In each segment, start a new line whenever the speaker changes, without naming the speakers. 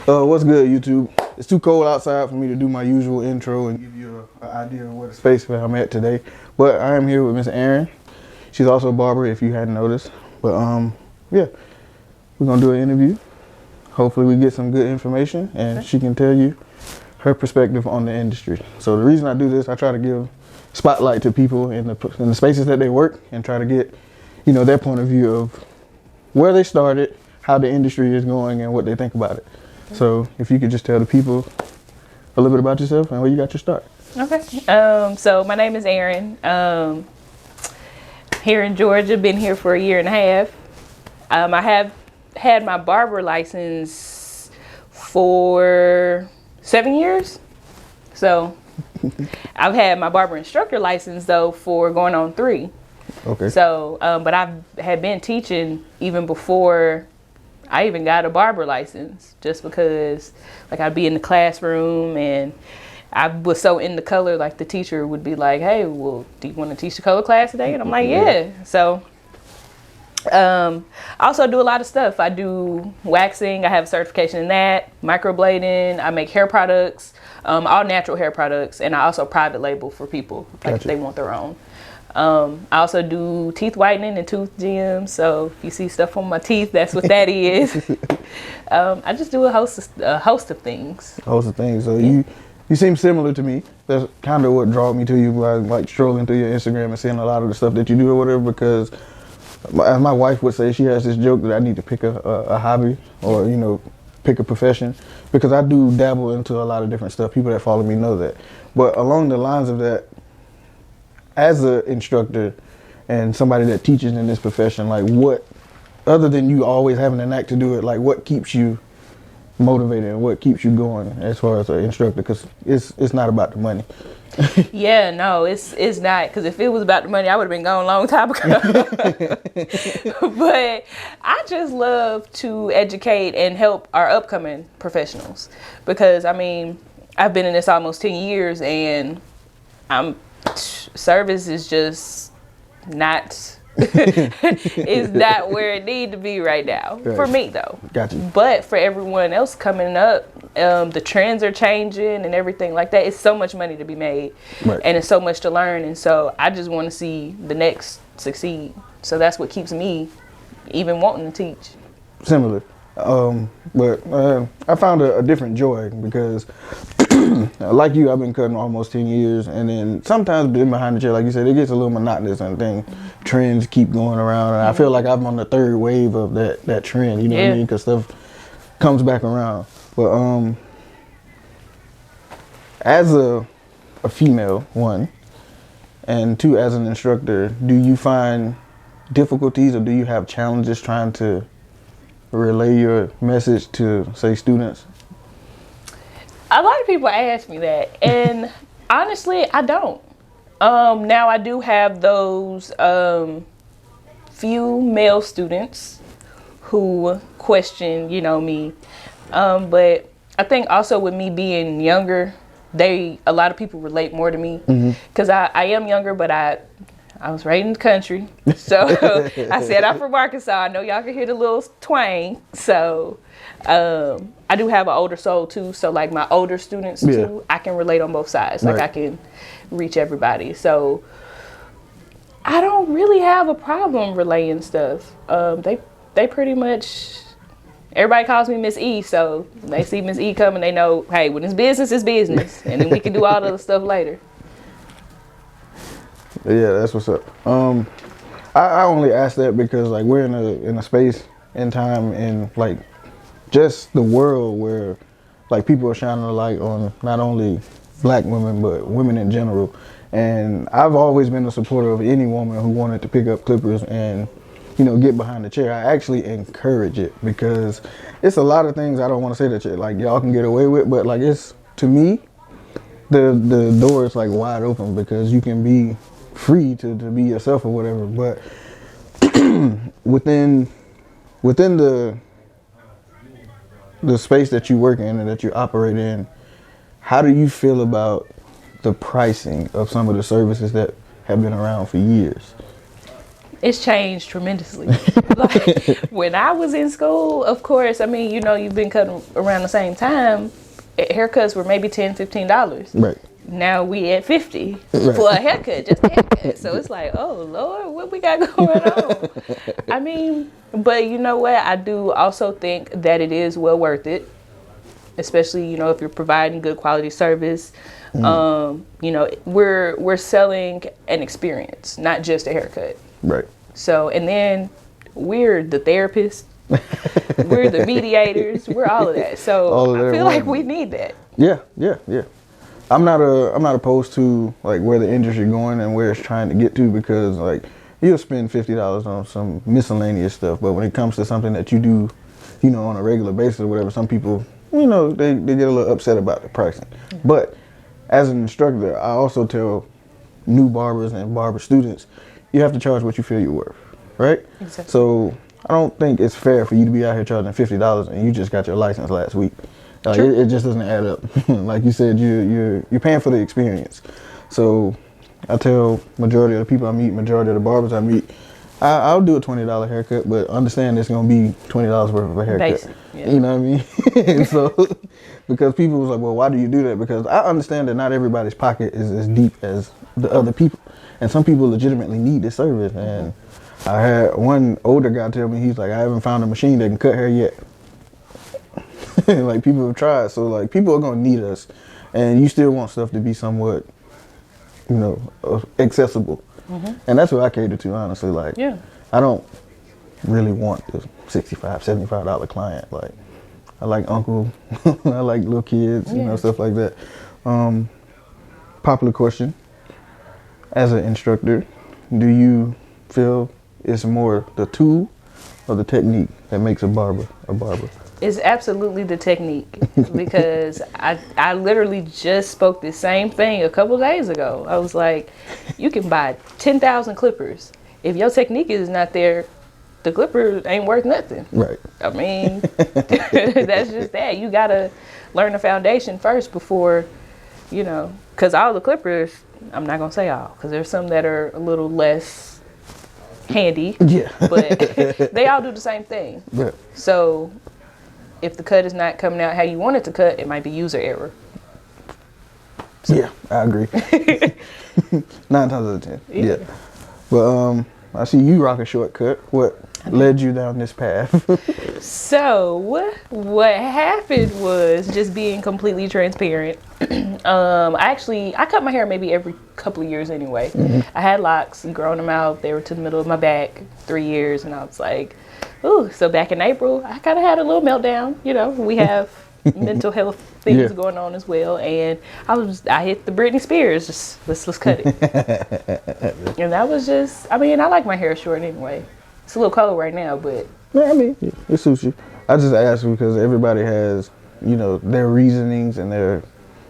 What's good, YouTube? It's too cold outside for me to do my usual intro and give you an idea of where the space where I'm at today. But I am here with Miss Erin. She's also a barber, if you hadn't noticed. But yeah, we're gonna do an interview. Hopefully, we get some good information, and she can tell you her perspective on the industry. So the reason I do this, I try to give spotlight to people in the spaces that they work, and try to get, you know, their point of view of where they started, how the industry is going, and what they think about it. So if you could just tell the people a little bit about yourself and where you got your start.
Okay. So my name is Erin. Here in Georgia, been here for 1.5 years. I have had my barber license for 7 years. So I've had my barber instructor license though for going on 3.
Okay.
So, but I had been teaching even before I even got a barber license, just because like I'd be in the classroom and I was so into color, like the teacher would be like, hey, well, do you want to teach the color class today? And I'm like, yeah. So I also do a lot of stuff. I do waxing. I have a certification in that, microblading. I make hair products, all natural hair products. And I also private label for people like if they want their own. I also do teeth whitening and tooth gems. So if you see stuff on my teeth, that's what that is. I just do a host of things.
A host of things. So you seem similar to me. That's kind of what drew me to you by like strolling through your Instagram and seeing a lot of the stuff that you do or whatever. Because as my wife would say, she has this joke that I need to pick a hobby or, you know, pick a profession, because I do dabble into a lot of different stuff. People that follow me know that. But along the lines of that, as an instructor and somebody that teaches in this profession, like what, other than you always having a knack to do it, like what keeps you motivated and what keeps you going as far as an instructor? Because it's not about the money.
Yeah, no, it's not. Because if it was about the money, I would have been gone a long time ago. But I just love to educate and help our upcoming professionals. Because, I mean, I've been in this almost 10 years and service is just not is not where it need to be right now. Right. For me though.
Gotcha.
But for everyone else coming up, the trends are changing and everything like that. It's so much money to be made, right, and it's so much to learn, and so I just want to see the next succeed. So that's what keeps me even wanting to teach.
Similar. But I found a different joy because like you, I've been cutting almost 10 years, and then sometimes being behind the chair, like you said, it gets a little monotonous and trends keep going around, and I feel like I'm on the 3rd wave of that trend, you know what I mean? Because stuff comes back around. But as a female, 1, and 2, as an instructor, do you find difficulties or do you have challenges trying to relay your message to, say, students?
A lot of people ask me that, and honestly, I don't. Now I do have those few male students who question, you know, me. But I think also with me being younger, a lot of people relate more to me because I am younger, but I was raised in the country. So I said I'm from Arkansas. I know y'all can hear the little twang. So I do have an older soul too. So like my older students too, I can relate on both sides. Like I can reach everybody. So I don't really have a problem relaying stuff. They pretty much, everybody calls me Miss E. So when they see Miss E coming, they know, hey, when it's business, it's business. And then we can do all the other stuff later.
Yeah, that's what's up. I only ask that because like we're in a space and time in like just the world where like people are shining a light on not only black women but women in general. And I've always been a supporter of any woman who wanted to pick up clippers and, you know, get behind the chair. I actually encourage it because it's a lot of things I don't want to say that like y'all can get away with, but like it's, to me, the door is like wide open because you can be free to be yourself or whatever, but within the space that you work in and that you operate in, how do you feel about the pricing of some of the services that have been around for years?
It's changed tremendously. Like when I was in school, of course, I mean, you know, you've been cutting around the same time. Haircuts were maybe $10-15.
Right.
Now we at 50
Right.
for a haircut, just a haircut. So it's like, oh Lord, what we got going on? I mean, but you know what? I do also think that it is well worth it, especially, you know, if you're providing good quality service. You know, we're selling an experience, not just a haircut.
Right.
So, and then we're the therapists, we're the mediators, we're all of that. So
All of
I
that
feel
work.
like we need that.
Yeah. I'm not opposed to like where the industry going and where it's trying to get to, because like you'll spend $50 on some miscellaneous stuff, but when it comes to something that you do, you know, on a regular basis or whatever, some people, you know, they get a little upset about the pricing. But as an instructor, I also tell new barbers and barber students, you have to charge what you feel you're worth, right?
Exactly.
So I don't think it's fair for you to be out here charging $50 and you just got your license last week. Like it just doesn't add up. Like you said, you're paying for the experience. So I tell majority of the people I meet, majority of the barbers I meet, I'll do a $20 haircut, but understand it's gonna be $20 worth of a haircut.
Basic, yeah.
You know what I mean? So because people was like, well, why do you do that? Because I understand that not everybody's pocket is as deep as the other people, and some people legitimately need this service. And I had one older guy tell me, he's like, I haven't found a machine that can cut hair yet. Like people have tried, so like people are gonna need us, and you still want stuff to be somewhat, you know, accessible, and that's what I cater to, honestly. Like,
Yeah.
I don't really want the $65, $75 client. Like, I like uncle, I like little kids, you know, stuff like that. Popular question: as an instructor, do you feel it's more the tool or the technique that makes a barber a barber?
It's absolutely the technique, because I literally just spoke the same thing a couple days ago. I was like, you can buy 10,000 clippers. If your technique is not there, the clipper ain't worth nothing.
Right.
I mean, that's just that. You gotta learn the foundation first before, you know, because all the clippers, I'm not gonna say all, because there's some that are a little less handy,
Yeah.
but they all do the same thing.
Right.
So if the cut is not coming out how you want it to cut, it might be user error.
Yeah, I agree. 9 times out of 10. Yeah. But I see you rock a shortcut. What led you down this path?
So what happened was, just being completely transparent. I cut my hair maybe every couple of years anyway. I had locks, growing them out. They were to the middle of my back, 3 years, and I was like, ooh. So back in April, I kind of had a little meltdown. You know, we have mental health things going on as well, and I hit the Britney Spears. Just let's cut it. And that was just. I mean, I like my hair short anyway. It's a little cold right now, but
Yeah, I mean, it suits you. I just asked because everybody has, you know, their reasonings and their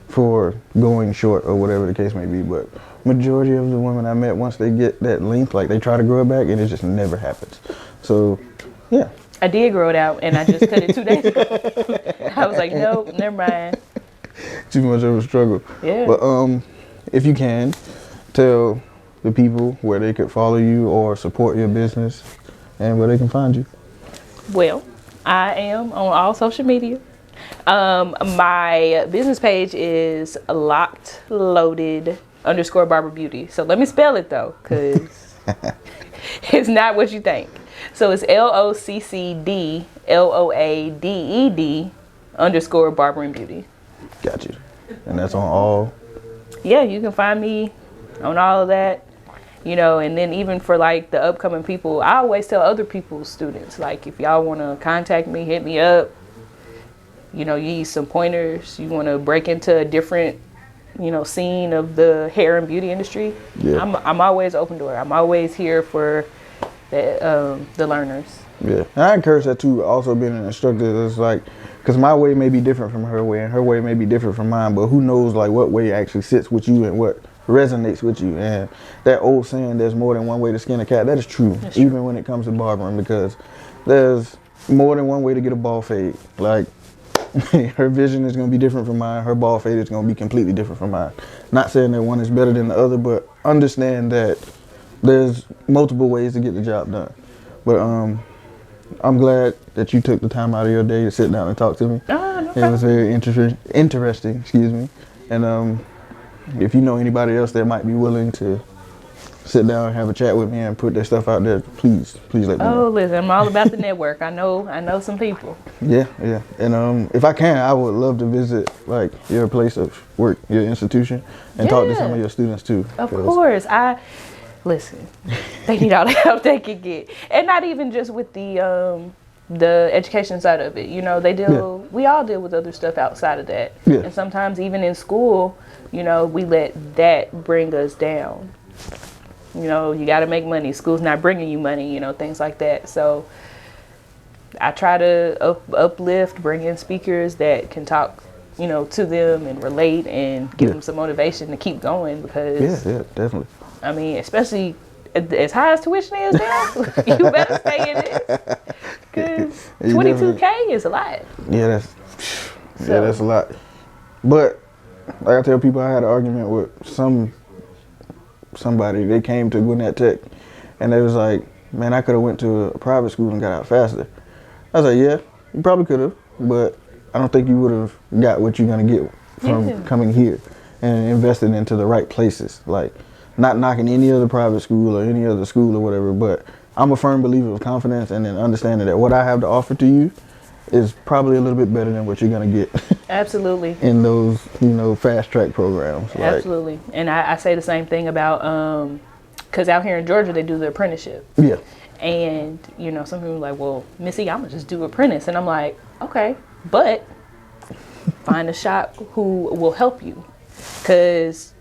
for going short or whatever the case may be. But majority of the women I met, once they get that length, like they try to grow it back and it just never happens. So, yeah.
I did grow it out, and I just cut it 2 days ago. I was like, nope, never mind.
Too much of a struggle.
Yeah.
But if you can, tell the people where they could follow you or support your business and where they can find you.
Well, I am on all social media. My business page is locked_loaded_barber beauty. So let me spell it though, because it's not what you think. So it's LOCCDLOADED_barber and beauty.
Got you. And that's on all.
Yeah, you can find me on all of that. You know, and then even for like the upcoming people, I always tell other people's students, like, if y'all want to contact me, hit me up. You know, you need some pointers. You want to break into a different, you know, scene of the hair and beauty industry.
Yeah.
I'm always open door. I'm always here for the learners.
Yeah, and I encourage that too. Also, being an instructor is like, because my way may be different from her way, and her way may be different from mine. But who knows, like, what way actually sits with you and what resonates with you. And that old saying, "There's more than one way to skin a cat," that is true.
That's true.
Even when it comes to barbering, because there's more than one way to get a ball fade. Like, her vision is going to be different from mine. Her ball fade is going to be completely different from mine. Not saying that one is better than the other, but understand that there's multiple ways to get the job done. But I'm glad that you took the time out of your day to sit down and talk to me.
Oh, no
It
problem.
was very interesting, excuse me. And if you know anybody else that might be willing to sit down and have a chat with me and put their stuff out there, please let me know.
Oh, listen, I'm all about the network. I know some people.
Yeah. And if I can, I would love to visit like your place of work, your institution, and talk to some
Yeah.
of your students too.
Of
'cause-
course, listen. They need all the help they can get, and not even just with the education side of it. You know, we all deal with other stuff outside of that,
Yeah.
and sometimes even in school, you know, we let that bring us down. You know, you got to make money. School's not bringing you money. You know, things like that. So I try to uplift, bring in speakers that can talk, you know, to them and relate and give
Yeah.
them some motivation to keep going because.
Yeah, definitely.
I mean, especially as high as tuition is now, you better stay in it. Because
You
22K is a lot.
Yeah,
So-
that's a lot. But like I tell people, I had an argument with somebody. They came to Gwinnett Tech, and they was like, "Man, I could have went to a private school and got out faster." I was like, "Yeah, you probably could have, but I don't think you would have got what you're gonna get from
Yeah.
coming here and investing into the right places." Like, not knocking any other private school or any other school or whatever, but I'm a firm believer of confidence and then understanding that what I have to offer to you is probably a little bit better than what you're gonna get
Absolutely.
in those, fast track programs. Like,
Absolutely. And I say the same thing about, because out here in Georgia, they do the apprenticeship.
yeah,
And, you know, some people are like, well, Missy, I'm going to just do apprentice. And I'm like, okay, but find a shop who will help you. Because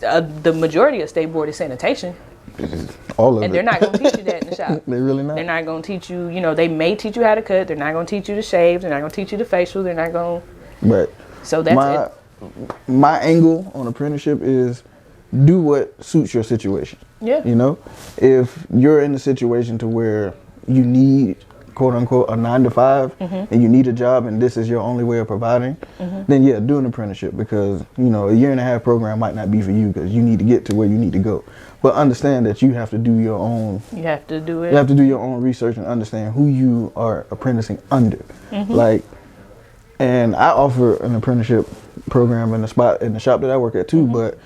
the majority of state board is sanitation.
all of
And
it.
they're not going to teach you that in the shop.
They're really not.
They're not going to teach you, you know, they may teach you how to cut. They're not going to teach you to shave. They're not going to teach you the facial. They're not going
But
to. So that's
my
it.
my angle on apprenticeship is do what suits your situation.
Yeah.
You know, if you're in a situation to where you need, quote unquote, a 9 to 5, and you need a job, and this is your only way of providing, then yeah, do an apprenticeship because a 1.5 year program might not be for you because you need to get to where you need to go. But understand that you have to do your own.
You have to do it.
You have to do your own research and understand who you are apprenticing under. Like, and I offer an apprenticeship program in the shop that I work at too, but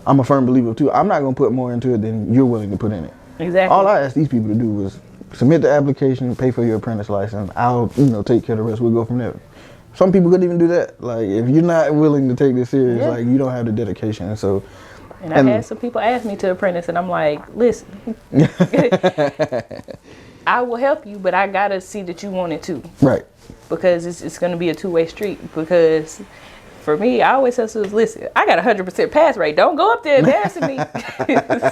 I'm a firm believer too. I'm not gonna put more into it than you're willing to put in it.
Exactly.
All I ask these people to do was submit the application, pay for your apprentice license. I'll, take care of the rest. We'll go from there. Some people couldn't even do that. Like, if you're not willing to take this serious,
Yeah.
like, you don't have the dedication. And so,
And I had some people ask me to apprentice, and I'm like, listen, I will help you, but I gotta see that you want it too,
right.
because it's gonna be a two-way street. Because for me, I always tell students, listen, I got 100% pass rate. Don't go up there embarrassing me.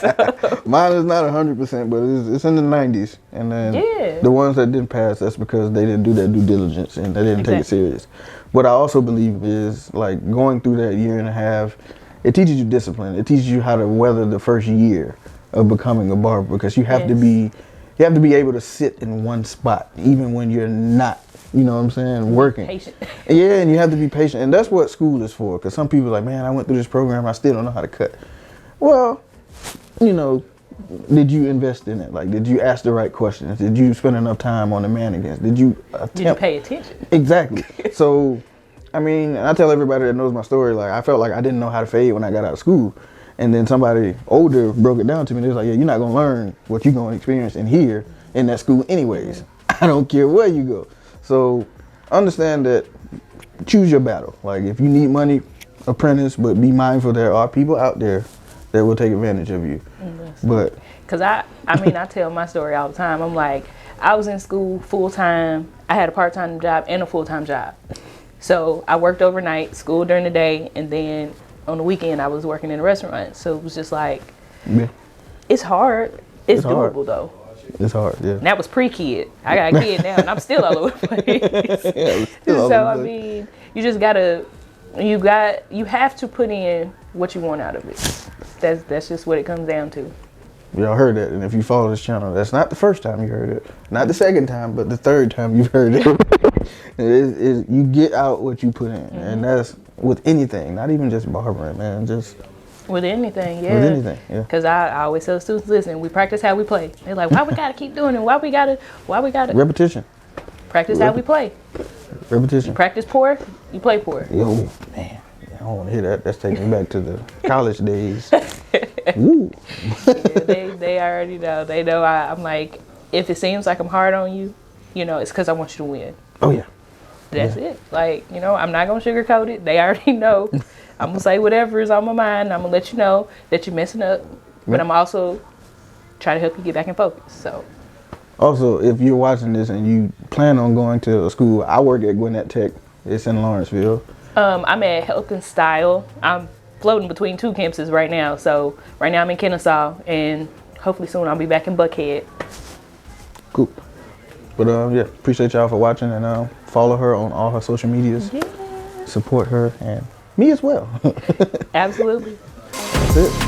So,
Mine is not 100%, but it's in the 90s. And then
Yeah.
the ones that didn't pass, that's because they didn't do their due diligence and they didn't take it
Exactly.
serious. What I also believe is, like, going through that 1.5 years, it teaches you discipline. It teaches you how to weather the first year of becoming a barber because you have to
Yes.
be able to sit in one spot even when you're not, working.
patient.
Yeah, and you have to be patient. And that's what school is for. Because some people are like, man, I went through this program, I still don't know how to cut. Well, did you invest in it? Like, did you ask the right questions? Did you spend enough time on the mannequins? Did you attempt?
Did you pay attention?
Exactly. So, and I tell everybody that knows my story, like, I felt like I didn't know how to fade when I got out of school. And then somebody older broke it down to me. They was like, yeah, you're not going to learn what you're going to experience in here in that school anyways. I don't care where you go. So understand that, choose your battle. Like, if you need money, apprentice, but be mindful there are people out there that will take advantage of you. But
Because I tell my story all the time. I'm like, I was in school full-time. I had a part-time job and a full-time job. So I worked overnight, school during the day, and then on the weekend I was working in a restaurant. So it was just like,
yeah,
it's hard. It's
hard.
doable though.
it's hard, yeah.
And that was pre-kid. I got a kid now, and I'm still all over the place.
Yeah, it's still all
So
over
I
the place.
mean, you just you have to put in what you want out of it. That's just what it comes down to.
Y'all heard that, and if you follow this channel, that's not the first time you heard it, not the second time, but the third time you've heard it. You get out what you put in, and that's with anything, not even just barbering, man. Just
With anything, yeah.
With anything, yeah.
Because I always tell students, listen, we practice how we play. They're like, why we gotta keep doing it? Why we gotta
Repetition.
practice how we play?
Repetition.
Practice poor, you play poor.
Yo, man, I don't want to hear that. That's taking me back to the college days. Woo.
Yeah, they already know. They know I'm like, if it seems like I'm hard on you, you know, it's because I want you to win.
Oh yeah.
That's it. Like, you know, I'm not gonna sugarcoat it. They already know. I'm gonna say whatever is on my mind. I'm gonna let you know that you're messing up, but I'm also trying to help you get back in focus. So.
Also, if you're watching this and you plan on going to a school, I work at Gwinnett Tech. It's in Lawrenceville.
I'm at Health and Style. I'm floating between two campuses right now. So right now I'm in Kennesaw, and hopefully soon I'll be back in Buckhead.
Cool. But yeah, appreciate y'all for watching, and follow her on all her social medias.
Yeah.
Support her and me as well.
Absolutely.
That's it.